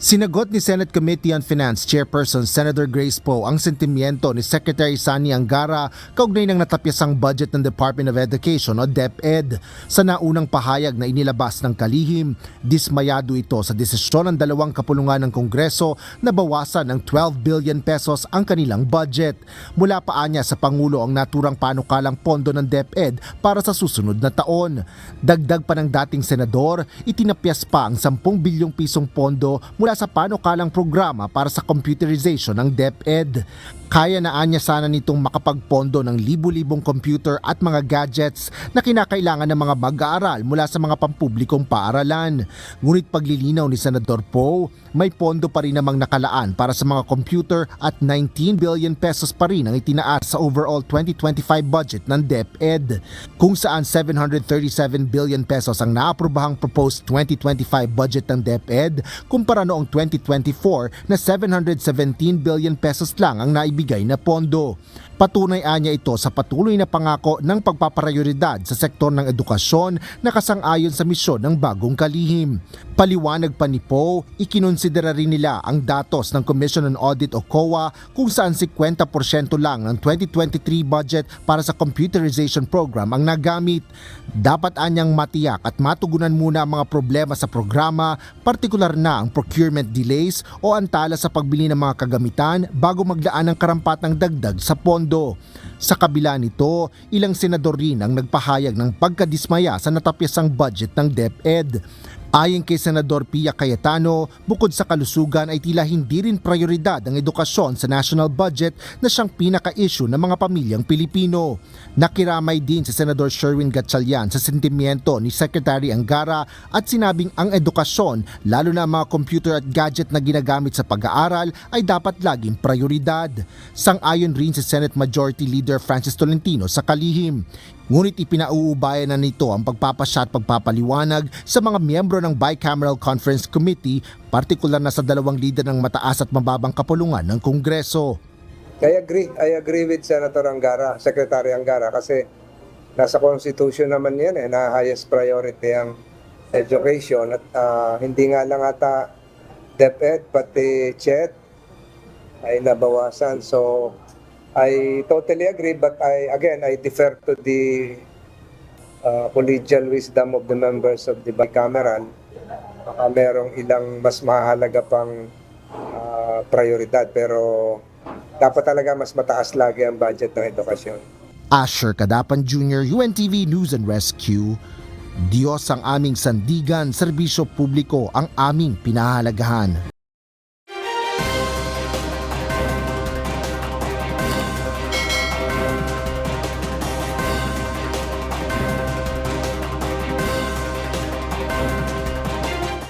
Sinagot ni Senate Committee on Finance Chairperson Senator Grace Poe ang sentimiento ni Secretary Sani Angara kaugnay ng natapyasang budget ng Department of Education o DepEd. Sa naunang pahayag na inilabas ng kalihim, dismayado ito sa desisyon ng dalawang kapulungan ng Kongreso na bawasan ng 12 billion pesos ang kanilang budget. Mula pa niya sa Pangulo ang naturang panukalang pondo ng DepEd para sa susunod na taon. Dagdag pa ng dating senador, itinapyas pa ang 10 bilyong pisong pondo mula sa panukalang programa para sa computerization ng DepEd. Kaya na anya sana nitong makapagpondo ng libu-libong computer at mga gadgets na kinakailangan ng mga mag-aaral mula sa mga pampublikong paaralan. Ngunit paglilinaw ni Senador Poe, may pondo pa rin namang nakalaan para sa mga computer at 19 billion pesos pa rin ang itinaas sa overall 2025 budget ng DepEd. Kung saan 737 billion pesos ang naaprobahang proposed 2025 budget ng DepEd kumpara noong 2024 na 717 billion pesos lang ang naibigay na pondo. Patunay anya ito sa patuloy na pangako ng pagpaprioridad sa sektor ng edukasyon na kasang-ayon sa misyon ng bagong kalihim. Paliwanag pa ni Poe, ikinonsidera rin nila ang datos ng Commission on Audit o COA kung saan 50% lang ng 2023 budget para sa computerization program ang nagamit. Dapat anyang matiyak at matugunan muna ang mga problema sa programa, partikular na ang procurement delays o antala sa pagbili ng mga kagamitan bago maglaan ng karampatang dagdag sa pondo. Sa kabila nito, ilang senador rin ang nagpahayag ng pagkadismaya sa natapyasang budget ng DepEd. Ayon kay Senador Pia Cayetano, bukod sa kalusugan ay tila hindi rin prioridad ang edukasyon sa national budget na siyang pinaka-issue ng mga pamilyang Pilipino. Nakiramay din si Senador Sherwin Gatchalian sa sentimiento ni Secretary Angara at sinabing ang edukasyon, lalo na ang mga computer at gadget na ginagamit sa pag-aaral ay dapat laging prioridad. Sang-ayon rin si Senate Majority Leader Francis Tolentino sa kalihim. Ngunit ipinauubayan na nito ang pagpapasya at pagpapaliwanag sa mga miyembro ng Bicameral Conference Committee, partikular na sa dalawang lider ng mataas at mababang kapulungan ng Kongreso. I agree with Senator Angara, Secretary Angara, kasi nasa Constitution naman yan na highest priority ang education at hindi nga lang ata DepEd pati CHED ay nabawasan. So I totally agree, but I defer to the collegial wisdom of the members of the bicameral. Baka merong ilang mas mahalaga pang prioridad, pero dapat talaga mas mataas lagi ang budget ng edukasyon. Asher Cadapan Jr., UNTV News and Rescue. Diyos ang aming sandigan, serbisyo publiko ang aming pinahalagahan.